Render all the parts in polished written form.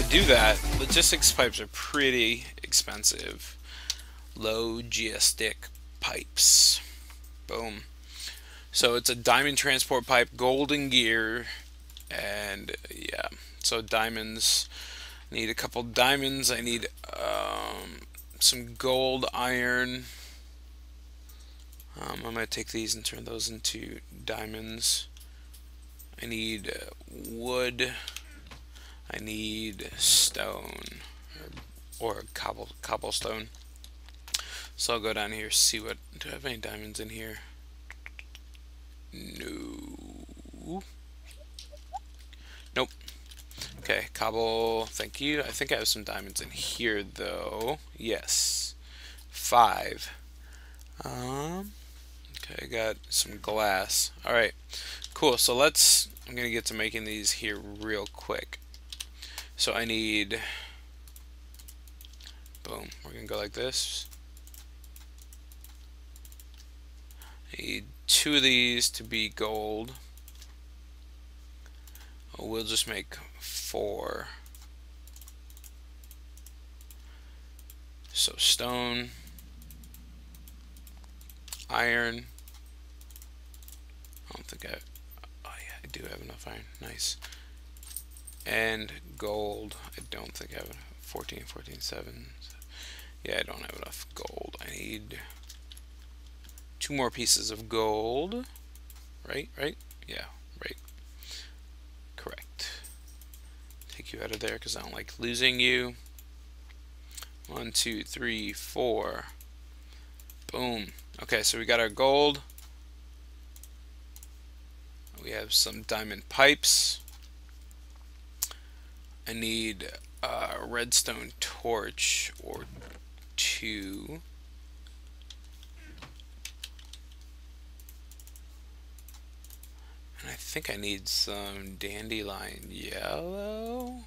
do that, logistics pipes are pretty expensive. Logistic pipes. Boom. So it's a diamond transport pipe, golden gear, and yeah. So diamonds. Need a couple diamonds. I need some gold, iron. I'm gonna take these and turn those into diamonds. I need wood. I need stone or cobblestone. So I'll go down here, see what, do I have any diamonds in here? No. Nope. Okay, cobble, thank you. I think I have some diamonds in here though. Yes. 5. Okay, I got some glass. Alright, cool. So I'm gonna get to making these here real quick. So I need, boom, we're gonna go like this. I need 2 of these to be gold. We'll just make 4. So stone, iron. I don't think oh yeah, I do have enough iron. Nice. And gold. I don't think I have 14, 14, 7. Yeah, I don't have enough gold. I need 2 more pieces of gold. Right? Yeah, right. Correct. Take you out of there because I don't like losing you. 1, 2, 3, 4. Boom. Okay, so we got our gold. We have some diamond pipes. I need a redstone torch or 2. And I think I need some dandelion yellow.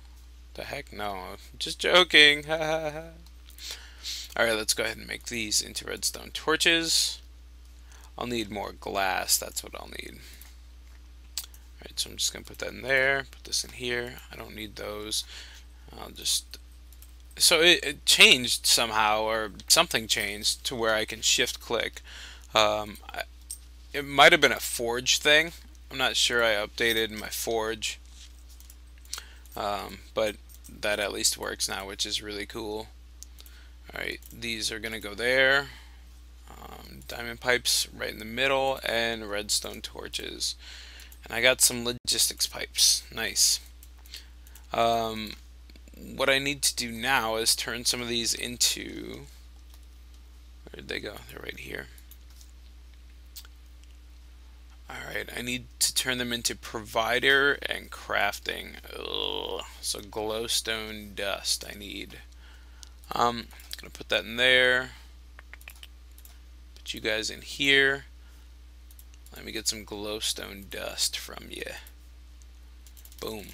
The heck? No, just joking. Alright, let's go ahead and make these into redstone torches. I'll need more glass, that's what I'll need. Alright, so I'm just going to put that in there, put this in here. I don't need those. I'll just... So it changed somehow, or something changed to where I can shift click. It might have been a forge thing. I'm not sure I updated my forge. But that at least works now, which is really cool. Alright, these are going to go there. Diamond pipes right in the middle, and redstone torches. And I got some logistics pipes. Nice. What I need to do now is turn some of these into... Where did they go? They're right here. Alright, I need to turn them into provider and crafting. Ugh. So glowstone dust I need. I'm gonna put that in there. Put you guys in here. Let me get some glowstone dust from you. Boom.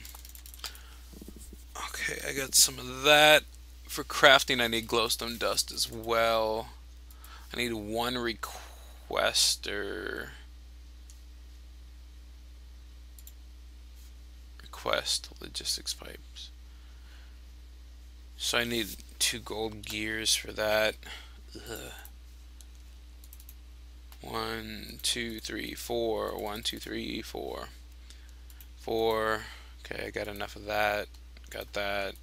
Okay, I got some of that. For crafting, I need glowstone dust as well. I need 1 requester. Request logistics pipes. So I need 2 gold gears for that. Ugh. 1, 2, 3, 4. 1, 2, 3, 4. 4. Okay, I got enough of that. Got that.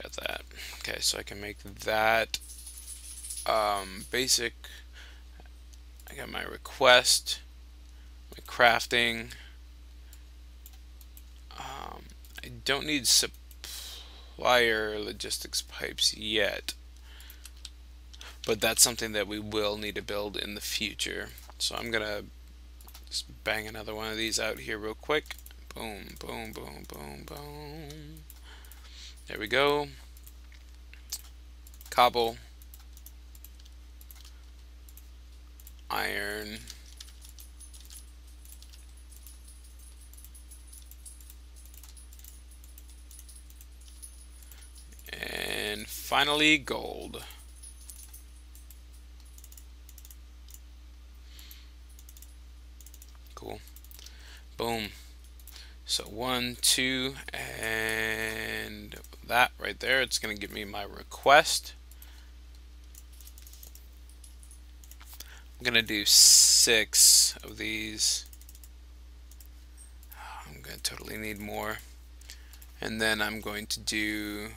Got that. Okay, so I can make that basic. I got my request, my crafting. I don't need supplier logistics pipes yet, but that's something that we will need to build in the future. So I'm gonna just bang another one of these out here real quick. Boom, boom, boom, boom, boom. There we go. Cobble, iron, and finally gold. Cool. Boom. So 1, 2, and that right there, it's going to give me my request. I'm going to do 6 of these. I'm going to totally need more. And then I'm going to do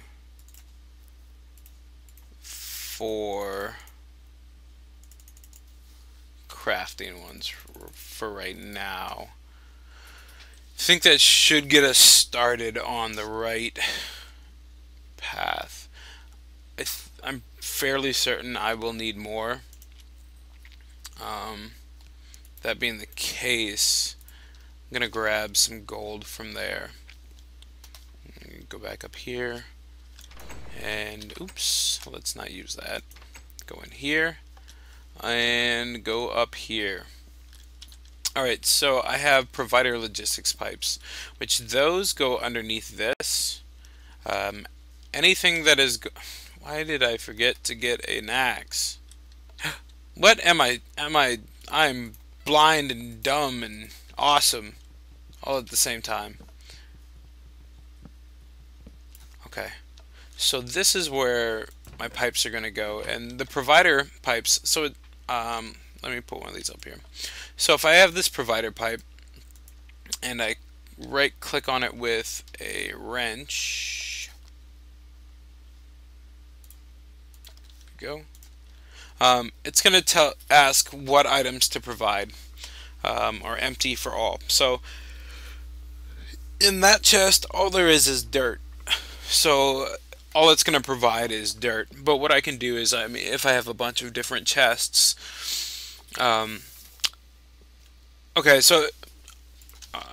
4 crafting ones for right now. I think that should get us started on the right path. I'm fairly certain I will need more. That being the case, I'm going to grab some gold from there. Go back up here. And oops, let's not use that. Go in here and go up here. Alright, so I have provider logistics pipes, which those go underneath this. Anything that is... Why did I forget to get an axe? What am I? I'm blind and dumb and awesome all at the same time. Okay. So this is where my pipes are going to go, and the provider pipes, so let me put one of these up here. So if I have this provider pipe and I right click on it with a wrench, there we go. It's going to ask what items to provide, or empty for all. So in that chest, all there is dirt. So all it's going to provide is dirt. But what I can do is, I mean, if I have a bunch of different chests, okay, so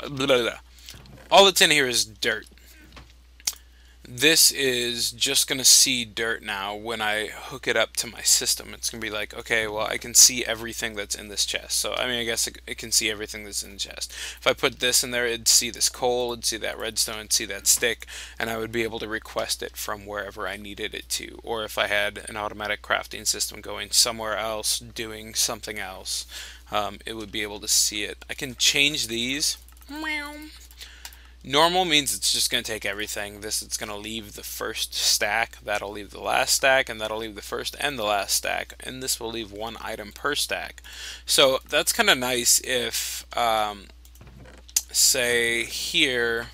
blah, blah, blah. All that's in here is dirt. This is just going to see dirt now when I hook it up to my system. It's going to be like, okay, well, I can see everything that's in this chest. So, I mean, I guess it can see everything that's in the chest. If I put this in there, it'd see this coal, it'd see that redstone, it'd see that stick, and I would be able to request it from wherever I needed it to. Or if I had an automatic crafting system going somewhere else, doing something else, it would be able to see it. I can change these. Meow. Normal means it's just going to take everything. It's going to leave the first stack, that'll leave the last stack, and that'll leave the first and the last stack, and this will leave one item per stack. So that's kind of nice if, say here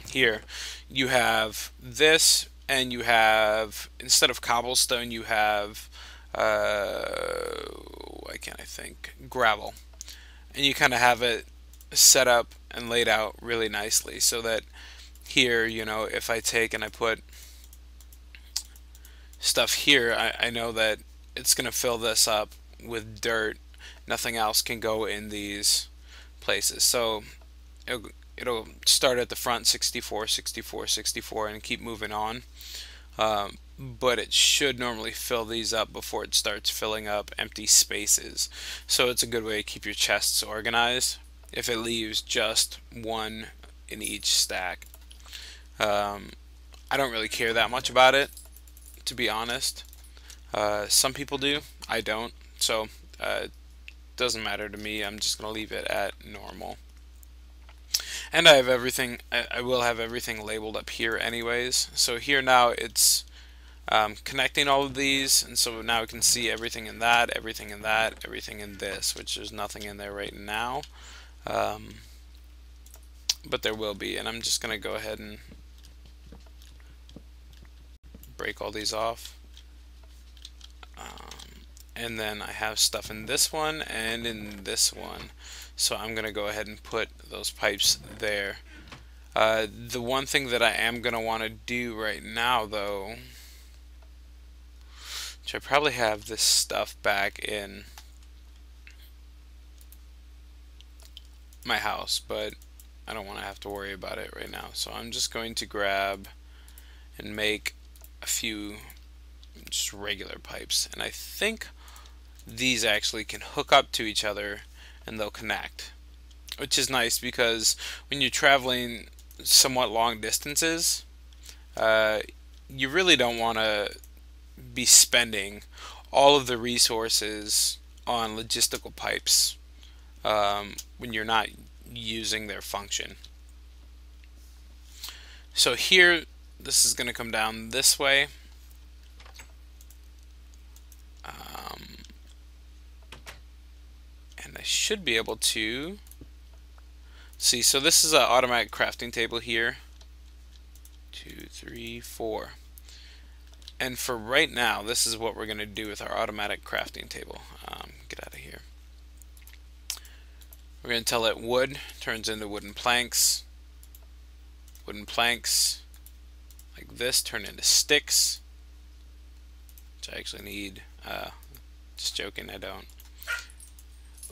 you have this, and you have, instead of cobblestone, you have, why can't I think, gravel. And you kind of have it set up and laid out really nicely, so that here, you know, if I take and I put stuff here, I know that it's going to fill this up with dirt. Nothing else can go in these places. So it'll start at the front 64, 64, 64 and keep moving on. But it should normally fill these up before it starts filling up empty spaces. So it's a good way to keep your chests organized if it leaves just one in each stack. I don't really care that much about it, to be honest. Some people do, I don't. So it doesn't matter to me. I'm just going to leave it at normal. And I have everything, I will have everything labeled up here anyways. So here now it's connecting all of these, and so now we can see everything in that, everything in that, everything in this, which there's nothing in there right now. But there will be, and I'm just going to go ahead and break all these off. And then I have stuff in this one and in this one. So I'm going to go ahead and put those pipes there. The one thing that I am going to want to do right now, though, which I probably have this stuff back in my house, but I don't want to have to worry about it right now. So I'm just going to grab and make a few just regular pipes, and I think these actually can hook up to each other and they'll connect, which is nice because when you're traveling somewhat long distances, you really don't want to be spending all of the resources on logistical pipes when you're not using their function. So here, this is going to come down this way. And I should be able to see. So this is an automatic crafting table here. 2, 3, 4. And for right now, this is what we're going to do with our automatic crafting table. Get out of here. We're going to tell it wood turns into wooden planks. Wooden planks like this turn into sticks, which I actually need. Just joking, I don't.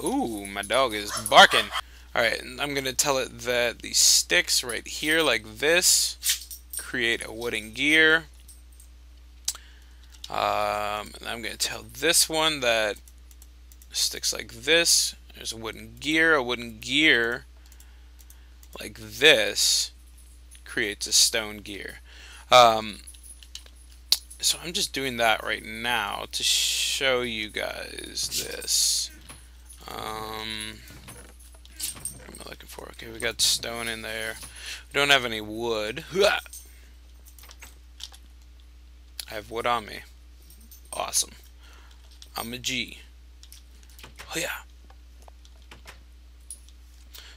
Ooh, my dog is barking. Alright, and I'm going to tell it that these sticks right here like this create a wooden gear. And I'm going to tell this one that sticks like this. There's a wooden gear. A wooden gear like this creates a stone gear. So I'm just doing that right now to show you guys this. What am I looking for? Okay, we got stone in there. We don't have any wood. I have wood on me. Awesome. I'm a G. Oh yeah.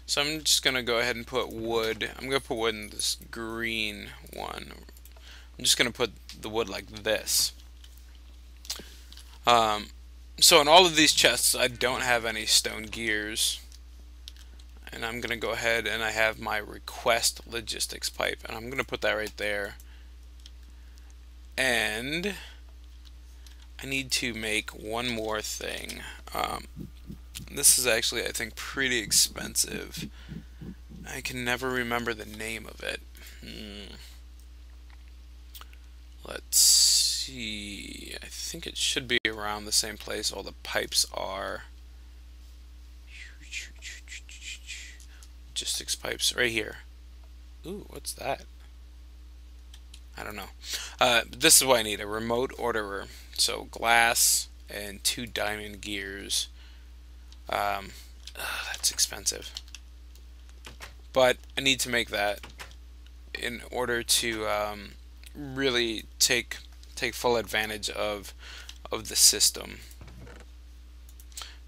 So I'm just gonna go ahead and put wood. I'm gonna put wood in this green one. I'm just gonna put the wood like this. So in all of these chests, I don't have any stone gears. And I'm gonna go ahead and I have my request logistics pipe, and I'm gonna put that right there. And I need to make one more thing. This is actually, I think, pretty expensive. I can never remember the name of it. Let's see. I think it should be around the same place all the pipes are. Logistics pipes right here. Ooh, what's that? I don't know. This is what I need, a remote orderer. So glass and 2 diamond gears. That's expensive. But I need to make that in order to really take full advantage of the system.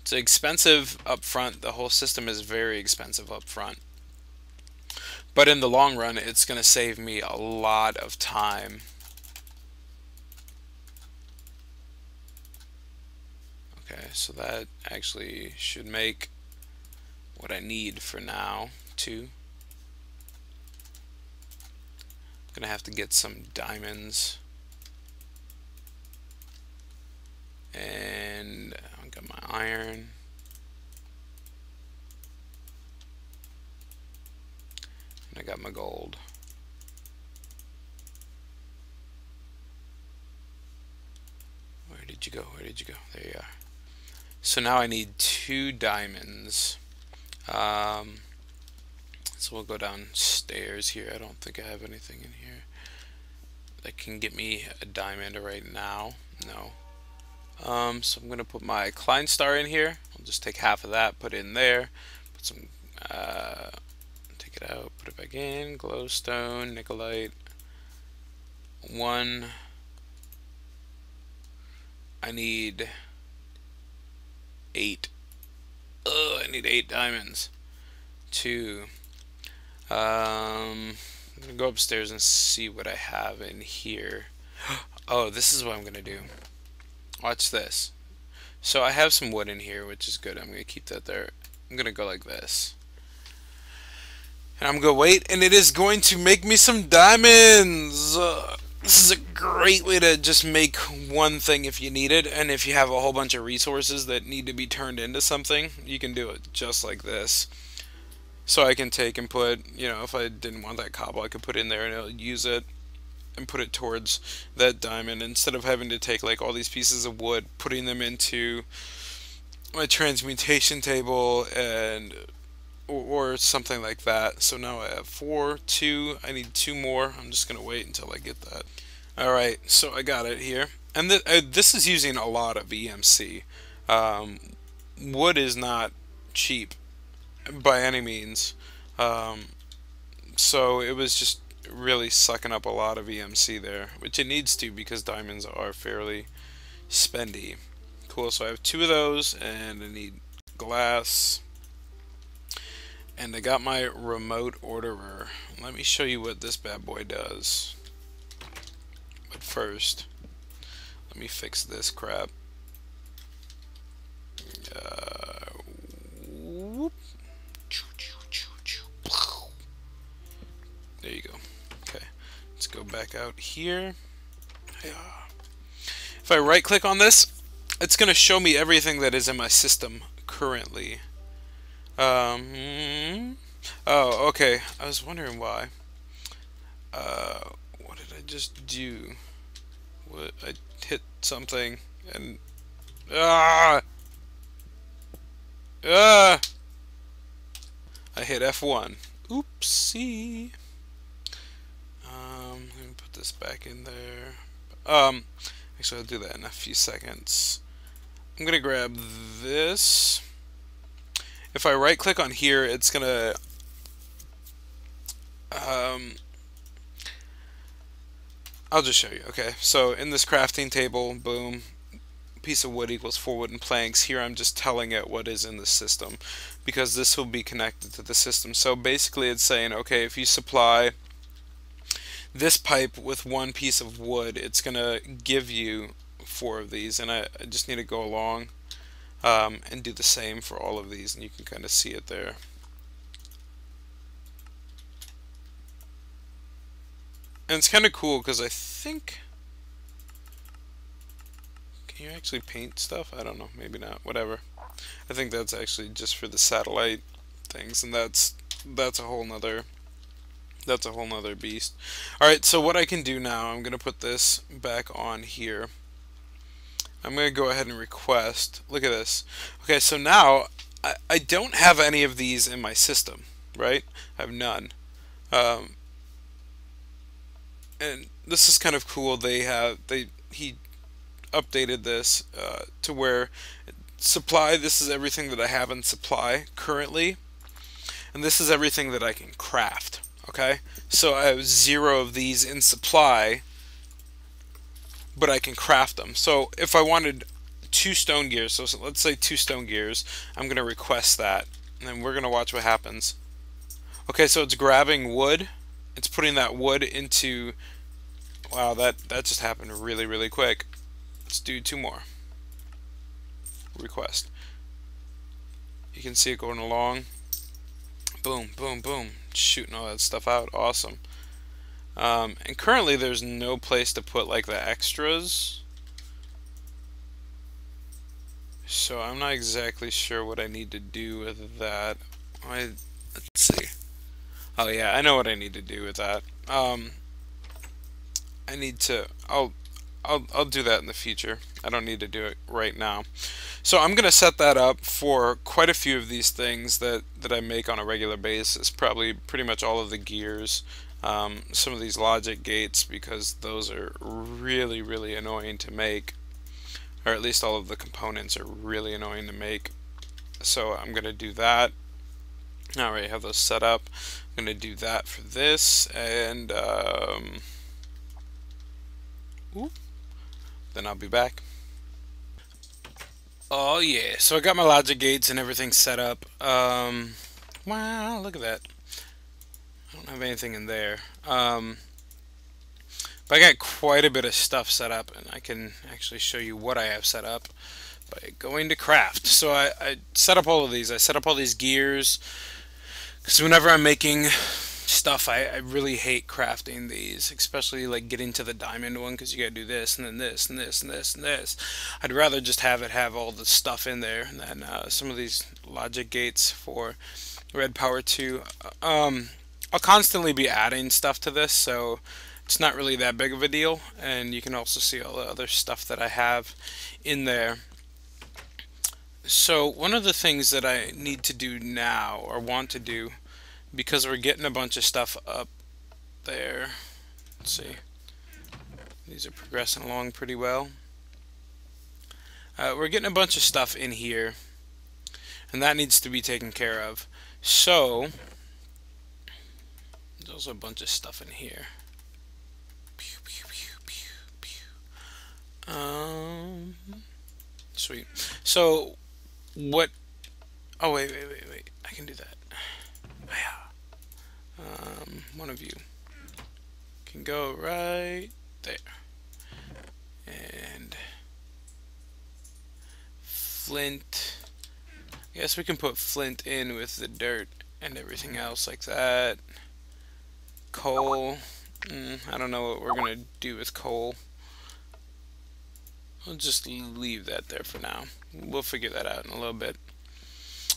It's expensive up front. The whole system is very expensive up front. But in the long run, it's going to save me a lot of time. Okay, so that actually should make what I need for now, too. I'm going to have to get some diamonds. And I've got my iron. And I got my gold. Where did you go? Where did you go? There you are. So now I need 2 diamonds. So we'll go downstairs here. I don't think I have anything in here that can get me a diamond right now. No. So I'm gonna put my Klein star in here. I'll just take half of that, put it in there. Put some. Take it out, put it back in. Glowstone, nickelite. 1. I need 8. I need 8 diamonds. 2. I'm gonna go upstairs and see what I have in here. Oh, this is what I'm gonna do. Watch this. So I have some wood in here, which is good. I'm gonna keep that there. I'm gonna go like this. And I'm gonna wait, and it is going to make me some diamonds. This is a great way to just make one thing if you need it, and if you have a whole bunch of resources that need to be turned into something, you can do it just like this. So I can take and put, you know, if I didn't want that cobble, I could put it in there and it'll use it and put it towards that diamond, instead of having to take like all these pieces of wood, putting them into my transmutation table and or something like that. So now I have 4, 2, I need 2 more. I'm just gonna wait until I get that. Alright, so I got it here, and this is using a lot of EMC. Wood is not cheap, by any means. Um, so it was just really sucking up a lot of EMC there, which it needs to because diamonds are fairly spendy. Cool, so I have two of those, and I need glass, and I got my remote orderer. Let me show you what this bad boy does. But first, let me fix this crap. Whoop. There you go. Okay, let's go back out here. If I right click on this, it's going to show me everything that is in my system currently. Oh, okay. I was wondering why. What did I just do? What, I hit something and ah ah I hit F1. Oopsie. Let me put this back in there. Actually, I'll do that in a few seconds. I'm gonna grab this. If I right click on here, it's gonna I'll just show you. Okay, so in this crafting table, boom, piece of wood equals 4 wooden planks. Here I'm just telling it what is in the system because this will be connected to the system. So basically it's saying, okay, if you supply this pipe with one piece of wood, it's gonna give you 4 of these, and I just need to go along and do the same for all of these, and you can kind of see it there. And it's kind of cool because I think, can you actually paint stuff? I don't know, maybe not, whatever. I think that's actually just for the satellite things, and that's a whole nother beast. Alright, so what I can do now, I'm gonna put this back on here. I'm gonna go ahead and request. Look at this. Okay, so now I don't have any of these in my system, right? I have none. And this is kind of cool. He updated this to where supply, this is everything that I have in supply currently, and this is everything that I can craft. Okay, so I have 0 of these in supply, but I can craft them. So if I wanted 2 stone gears, so let's say 2 stone gears, I'm gonna request that, and then we're gonna watch what happens. Okay, so it's grabbing wood, it's putting that wood into, wow, that just happened really quick. Let's do 2 more. Request. You can see it going along. Boom, boom, boom. Shooting all that stuff out. Awesome. And currently there's no place to put like the extras. So I'm not exactly sure what I need to do with that. Let's see. Oh yeah, I know what I need to do with that. I need to. I'll do that in the future. I don't need to do it right now. So I'm gonna set that up for quite a few of these things that I make on a regular basis. Probably pretty much all of the gears, some of these logic gates, because those are really annoying to make, or at least all of the components are really annoying to make. So I'm gonna do that. I already have those set up. I'm gonna do that for this, and then I'll be back. Oh yeah, so I got my logic gates and everything set up. Wow, look at that. I don't have anything in there. But I got quite a bit of stuff set up, and I can actually show you what I have set up by going to craft. So I set up all of these. I set up all these gears, because whenever I'm making stuff, I really hate crafting these, especially like getting to the diamond one, because you gotta do this and then this and this and this and this. I'd rather just have all the stuff in there. And then some of these logic gates for red power 2. I'll constantly be adding stuff to this, so it's not really that big of a deal. And you can also see all the other stuff that I have in there. So one of the things that I need to do now, or want to do, because we're getting a bunch of stuff up there. Let's see. These are progressing along pretty well. We're getting a bunch of stuff in here, and that needs to be taken care of. So there's also a bunch of stuff in here. Um, Sweet. So what? Oh wait. I can do that. One of you can go right there. And flint. I guess we can put flint in with the dirt and everything else like that. Coal. I don't know what we're gonna do with coal. I'll just leave that there for now. We'll figure that out in a little bit.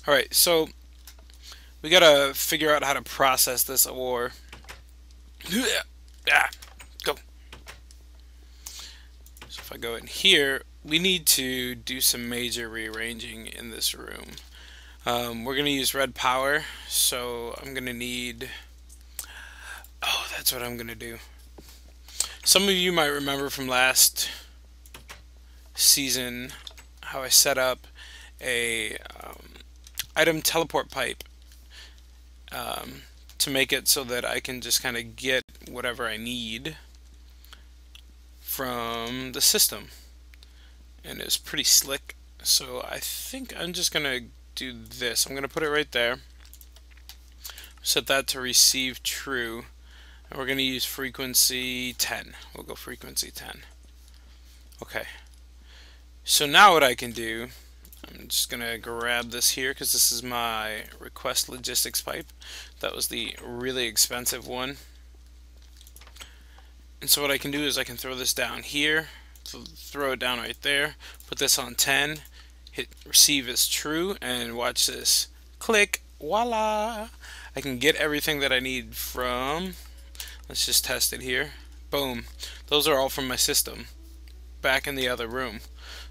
Alright, so we gotta figure out how to process this ore. Go. So if I go in here, we need to do some major rearranging in this room. We're going to use red power, so I'm going to need... Oh, that's what I'm going to do. Some of you might remember from last season how I set up a item teleport pipe to make it so that I can just kind of get whatever I need from the system. And it's pretty slick, so I think I'm just going to do this. I'm going to put it right there. Set that to receive true. And we're going to use frequency 10. We'll go frequency 10. Okay. So now what I can do, I'm just going to grab this here because this is my request logistics pipe. That was the really expensive one. And so what I can do is I can throw this down here, throw it down right there, put this on 10, hit receive as true, and watch this. Click, voila! I can get everything that I need from, let's just test it here. Boom. Those are all from my system, back in the other room.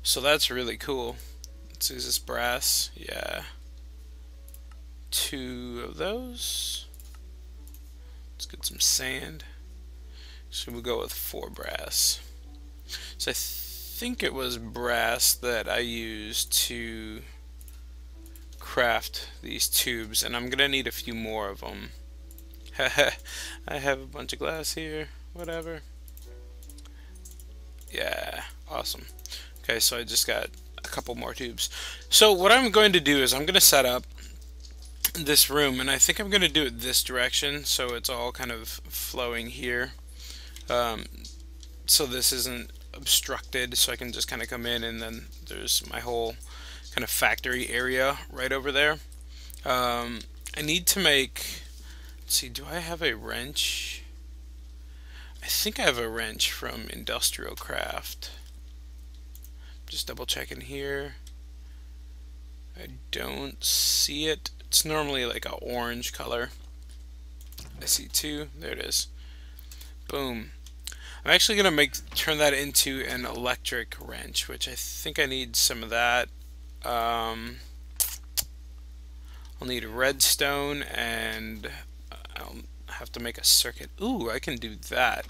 So that's really cool. Let's use this brass. Yeah. 2 of those. Let's get some sand. So we'll go with 4 brass. So I think it was brass that I used to craft these tubes, and I'm gonna need a few more of them. I have a bunch of glass here, whatever. Yeah, awesome. Okay, so I just got a couple more tubes. So what I'm going to do is I'm gonna set up this room, and I think I'm gonna do it this direction so it's all kind of flowing here. So this isn't obstructed, so I can just kind of come in, and then there's my whole kind of factory area right over there. I need to make, let's see, do I have a wrench? I think I have a wrench from Industrial Craft. Just double checking here. I don't see it. It's normally like an orange color. I see 2. There it is. Boom. I'm actually gonna turn that into an electric wrench, which I think I need some of that. I'll need redstone, and I'll have to make a circuit. Ooh, I can do that.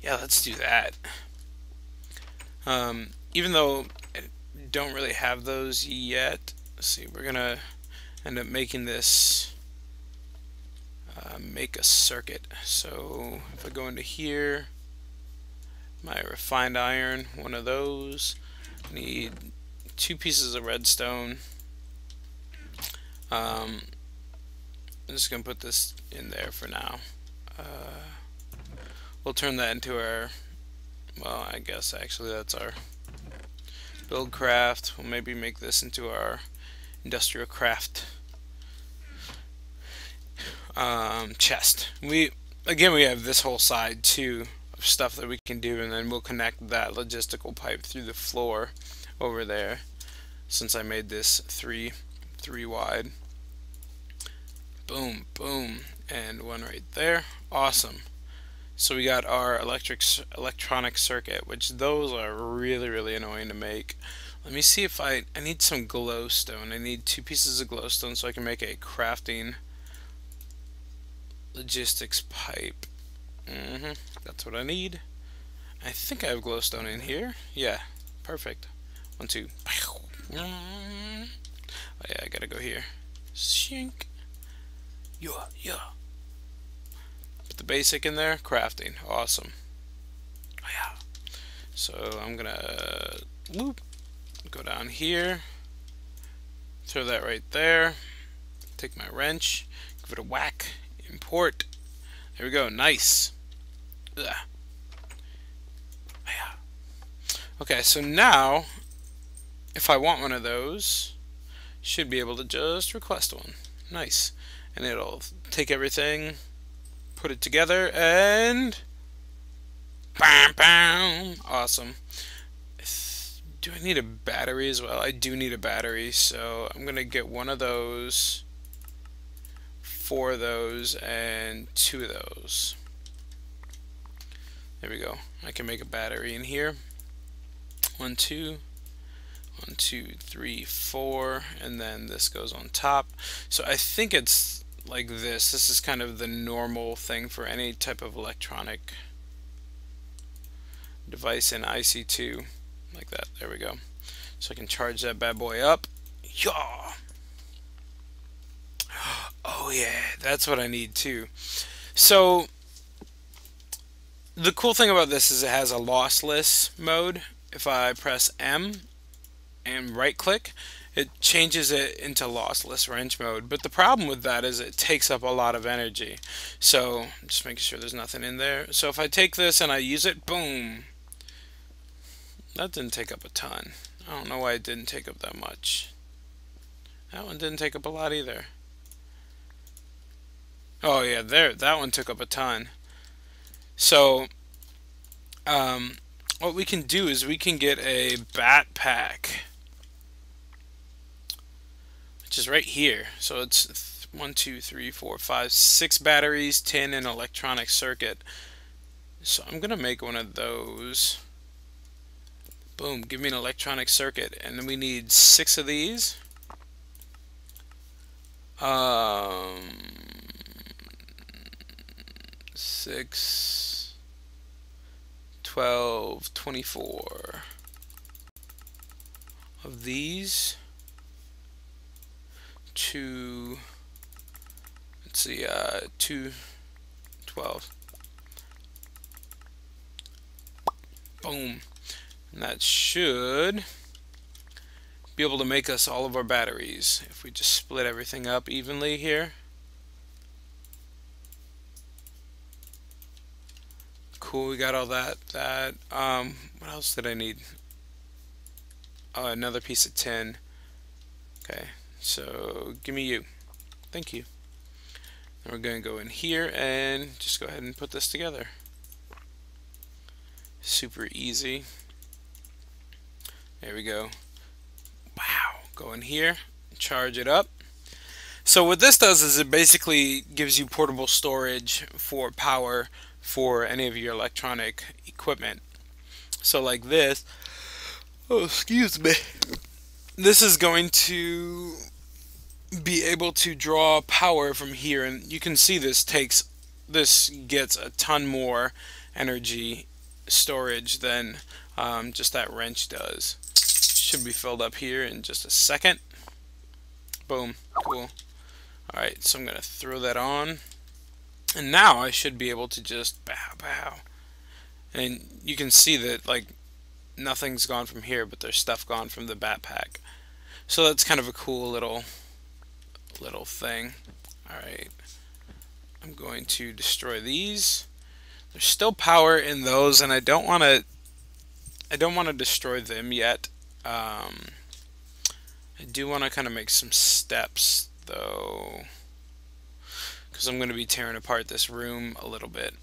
Yeah, let's do that. Even though I don't really have those yet. Let's see, we're gonna end up making this make a circuit. So if I go into here, my refined iron, one of those. I need 2 pieces of redstone. I'm just gonna put this in there for now. We'll turn that into our, well, I guess actually that's our build craft. We'll maybe make this into our industrial craft chest. We have this whole side too of stuff that we can do, and then we'll connect that logistical pipe through the floor over there, since I made this 3 wide. Boom, boom, and one right there. Awesome. So we got our electronic circuit, which those are really annoying to make. Let me see if I need some glowstone. I need 2 pieces of glowstone so I can make a crafting logistics pipe. That's what I need. I think I have glowstone in here. Yeah, perfect. 1, 2. Oh yeah, I gotta go here. Shink. Yeah, yeah. Put the basic in there. Crafting. Awesome. Oh, yeah. So I'm gonna whoop, go down here. Throw that right there. Take my wrench. Give it a whack. Import. There we go. Nice. Ugh. Yeah. Okay, so now, if I want one of those, should be able to just request one. Nice. And it'll take everything, put it together, and bam, bam. Awesome. Do I need a battery as well? I do need a battery, so I'm gonna get one of those, 4 of those, and 2 of those. There we go. I can make a battery in here. 1, 2, 1, 2, 3, 4, and then this goes on top. So I think it's like this. This is kind of the normal thing for any type of electronic device in IC2, like that. There we go. So I can charge that bad boy up. Yeah. Oh yeah, that's what I need too. So the cool thing about this is it has a lossless mode. If I press M and right click, it changes it into lossless wrench mode. But the problem with that is it takes up a lot of energy. So just making sure there's nothing in there. So if I take this and I use it, boom. That didn't take up a ton. I don't know why it didn't take up that much. That one didn't take up a lot either. Oh yeah, there, that one took up a ton. So what we can do is we can get a bat pack, which is right here. So it's 1, 2, 3, 4, 5, 6 batteries, 10 an electronic circuit. So I'm gonna make one of those. Boom, give me an electronic circuit, and then we need 6 of these. 6, 12, 24 of these. 2, let's see, 2, 12. Boom. And that should be able to make us all of our batteries if we just split everything up evenly here. Cool, we got all that. What else did I need? Oh, another piece of tin. Okay, so give me you. Thank you. And we're going to go in here and just go ahead and put this together. Super easy. There we go. Wow. Go in here, charge it up. So what this does is it basically gives you portable storage for power for any of your electronic equipment. So like this, oh excuse me, this is going to be able to draw power from here, and you can see this gets a ton more energy storage than just that wrench does. Should be filled up here in just a second. Boom. Cool. Alright, so I'm going to throw that on. And now I should be able to just bow, bow. And you can see that, like, nothing's gone from here, but there's stuff gone from the backpack. So that's kind of a cool little thing. Alright. I'm going to destroy these. There's still power in those, and I don't want to destroy them yet. I do want to kind of make some steps though, because I'm going to be tearing apart this room a little bit.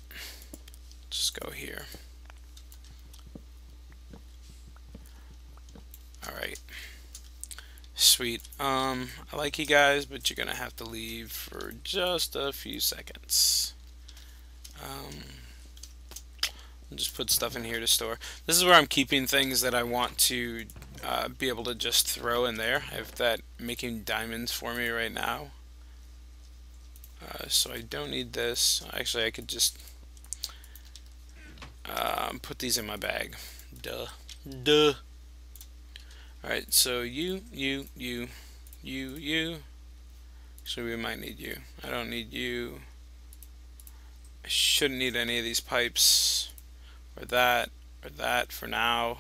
Just go here. Alright. Sweet. I like you guys, but you're going to have to leave for just a few seconds. I'll just put stuff in here to store. This is where I'm keeping things that I want to be able to just throw in there. I have that making diamonds for me right now. So I don't need this. Actually, I could just put these in my bag. Duh. Duh. Alright, so you. So we might need you. I don't need you. I shouldn't need any of these pipes. Or that for now.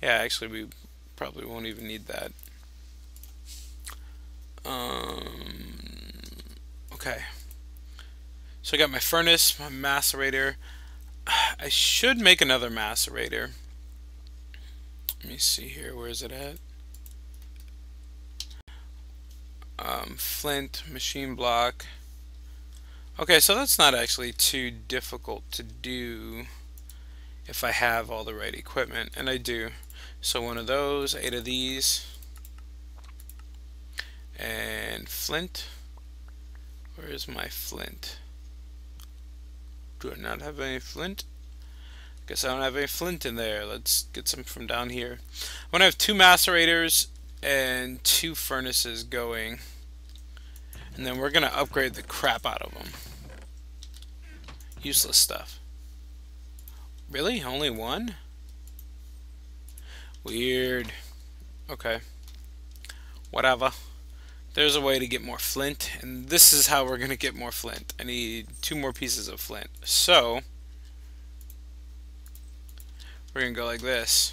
Yeah, actually we probably won't even need that. Okay. So I got my furnace, my macerator. I should make another macerator. Let me see here. Where is it at? Flint, machine block. Okay, so that's not actually too difficult to do if I have all the right equipment, and I do. So one of those, 8 of these, and flint. Where is my flint? Do I not have any flint? Guess I don't have any flint in there. Let's get some from down here. I'm gonna have 2 macerators and 2 furnaces going, and then we're gonna upgrade the crap out of them. Useless stuff. Really? Only one? Weird. Okay. Whatever. There's a way to get more flint, and this is how we're gonna get more flint. I need 2 more pieces of flint. So we're gonna go like this.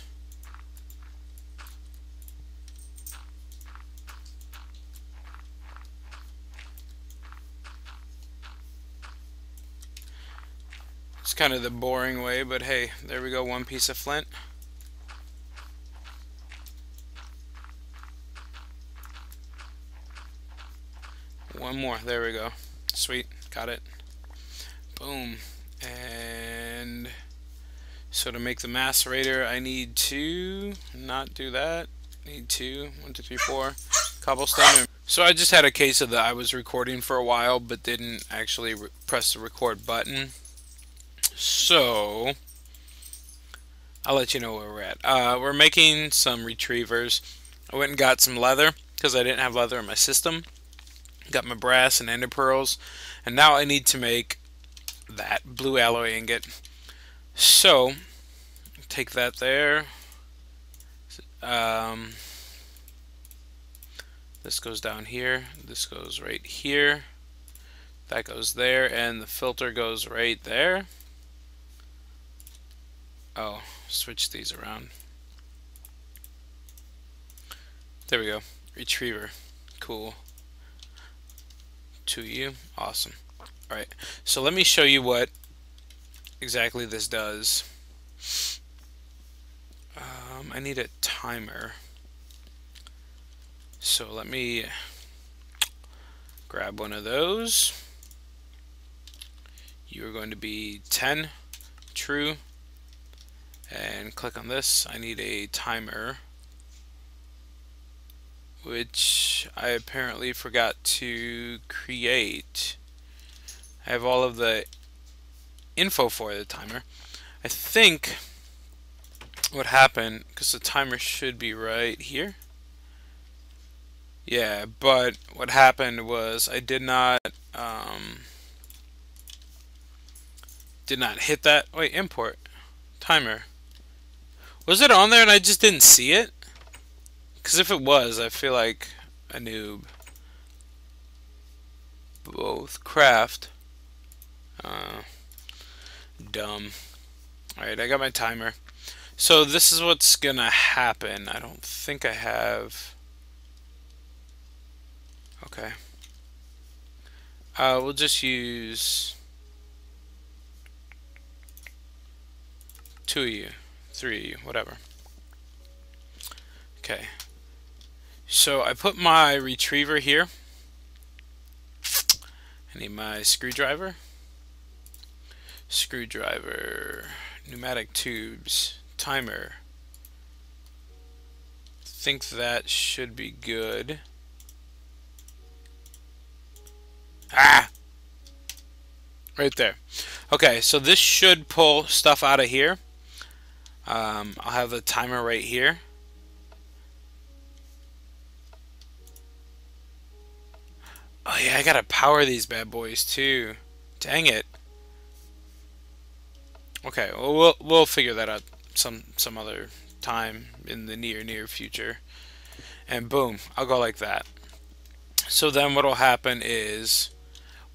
It's kind of the boring way, but hey, there we go, 1 piece of flint. One more, there we go. Sweet, got it. Boom. And so to make the macerator, I need to not do that. Need 2, 1, 2, 3, 4 cobblestone. So I just had a case of that I was recording for a while, but didn't actually press the record button. So I'll let you know where we're at. We're making some retrievers. I went and got some leather because I didn't have leather in my system. Got my brass and ender pearls, and now I need to make that blue alloy ingot. So take that there. This goes down here. This goes right here. That goes there, and the filter goes right there. Oh, switch these around. There we go. Retriever. Cool. 2U. Awesome. Alright, so let me show you what exactly this does. I need a timer. So let me grab one of those. You are going to be 10, true, and click on this. I need a timer, which I apparently forgot to create. I have all of the info for the timer. I think what happened, because the timer should be right here. Yeah, but what happened was I did not hit that. Wait, import timer. Was it on there and I just didn't see it? Because if it was, I feel like a noob. Both craft. Dumb. Alright, I got my timer. So this is what's gonna happen. I don't think I have... Okay. We'll just use 2 of you, 3 of you, whatever. Okay. So I put my retriever here. I need my screwdriver. Screwdriver, pneumatic tubes, timer. Think that should be good. Ah! Right there. Okay, so this should pull stuff out of here. I'll have the timer right here. Oh yeah, I gotta power these bad boys too. Dang it. Okay, well we'll figure that out some other time in the near future. And boom, I'll go like that. So then what will happen is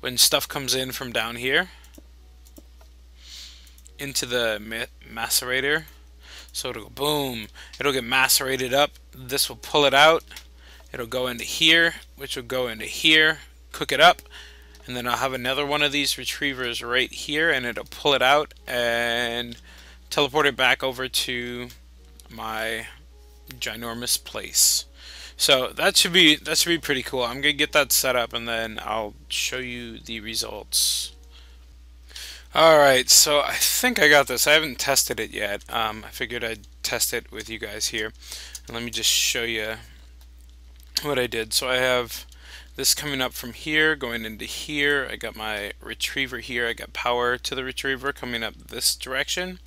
when stuff comes in from down here into the macerator, so it'll go boom, it'll get macerated up, this will pull it out, it'll go into here, which will go into here, cook it up, and then I'll have another one of these retrievers right here, and it'll pull it out and teleport it back over to my ginormous place. So that should be pretty cool. I'm gonna get that set up and then I'll show you the results. Alright, so I think I got this. I haven't tested it yet. I figured I'd test it with you guys here. And let me just show you what I did. So I have this coming up from here, going into here. I got my retriever here. I got power to the retriever coming up this direction.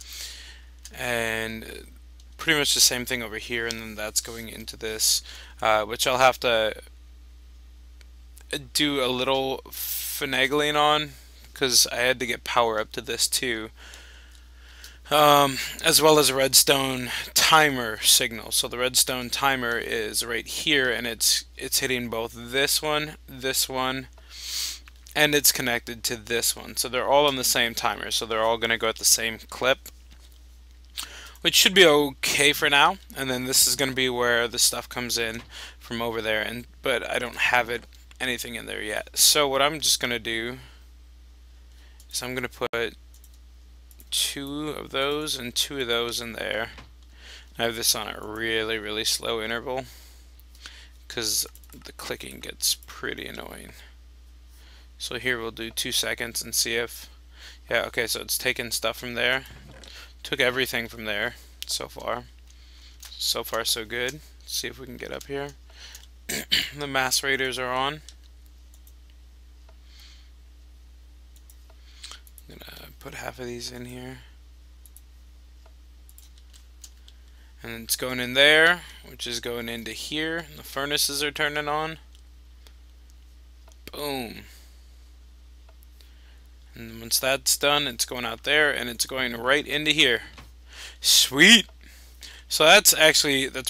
And pretty much the same thing over here, and then that's going into this, which I'll have to do a little finagling on because I had to get power up to this too, as well as a redstone timer signal. So the redstone timer is right here, and it's hitting both this one, and it's connected to this one. So they're all on the same timer, so they're all going to go at the same clip, which should be okay for now. And then this is going to be where the stuff comes in from over there, but I don't have anything in there yet. So what I'm just going to do is I'm going to put 2 of those and 2 of those in there. I have this on a really slow interval because the clicking gets pretty annoying. So here we'll do 2 seconds and see if, yeah, okay, so it's taking stuff from there. Took everything from there so far. So far so good. Let's see if we can get up here. The macerators are on. I'm gonna put half of these in here. And it's going in there, which is going into here. And the furnaces are turning on. Boom. And once that's done, it's going out there, and it's going right into here. Sweet! So that's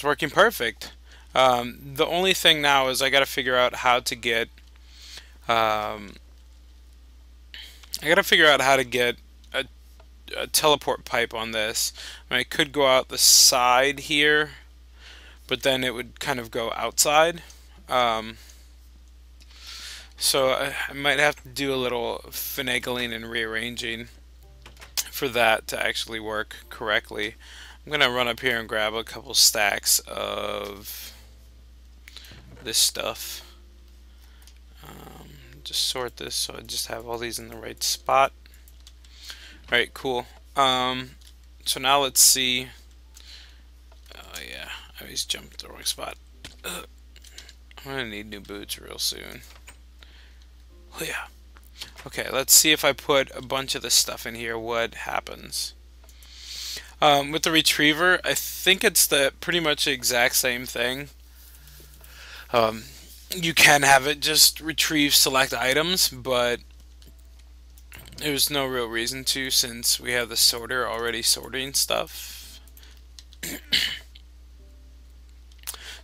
working perfect. The only thing now is I got to figure out how to get a teleport pipe on this. I mean, I could go out the side here, but then it would kind of go outside. So I might have to do a little finagling and rearranging for that to actually work correctly. I'm gonna run up here and grab a couple stacks of this stuff. Just sort this so I just have all these in the right spot. Alright, cool. So now let's see. Oh yeah, I always jumped the wrong spot. I'm gonna need new boots real soon. Oh yeah. Okay, let's see if I put a bunch of this stuff in here, what happens. With the retriever, I think it's pretty much the exact same thing. You can have it just retrieve select items, but there's no real reason to since we have the sorter already sorting stuff.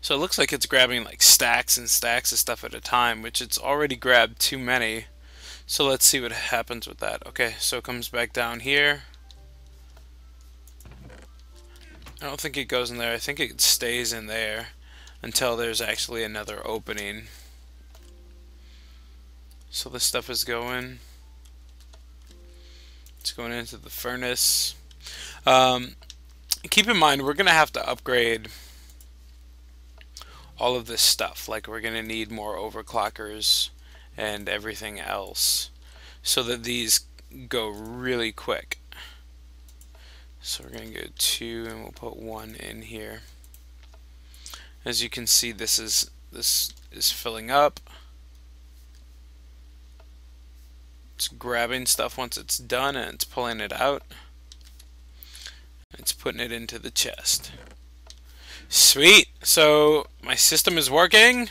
So it looks like it's grabbing like stacks and stacks of stuff at a time, which it's already grabbed too many. So let's see what happens with that. Okay, so it comes back down here. I don't think it goes in there. I think it stays in there until there's actually another opening. So this stuff is going. It's going into the furnace. Keep in mind, we're going to have to upgrade all of this stuff. Like, we're going to need more overclockers and everything else so that these go really quick. So we're going to go 2 and we'll put 1 in here. As you can see, this is filling up. It's grabbing stuff once it's done and it's pulling it out. It's putting it into the chest. Sweet! So my system is working.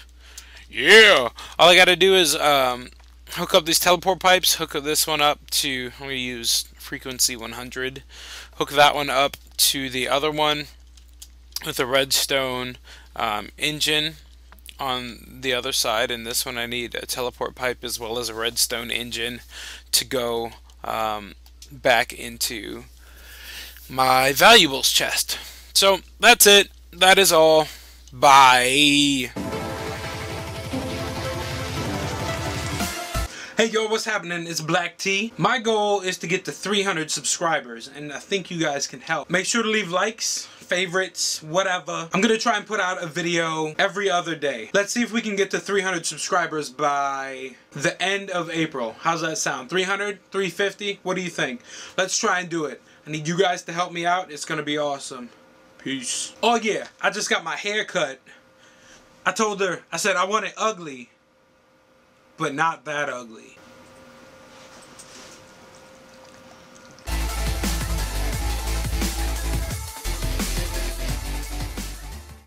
Yeah! All I gotta do is hook up these teleport pipes, hook this one up to, I'm going to use frequency 100, hook that one up to the other one with a redstone engine, on the other side, and this one I need a teleport pipe as well as a redstone engine to go back into my valuables chest. So that's it. That is all. Bye. Hey yo, what's happening? It's Black Tea. My goal is to get to 300 subscribers, and I think you guys can help. Make sure to leave likes, favorites, whatever. I'm gonna try and put out a video every other day. Let's see if we can get to 300 subscribers by the end of April. How's that sound? 300? 350? What do you think? Let's try and do it. I need you guys to help me out. It's gonna be awesome. Peace. Oh yeah, I just got my hair cut. I told her, I said I want it ugly, but not that ugly.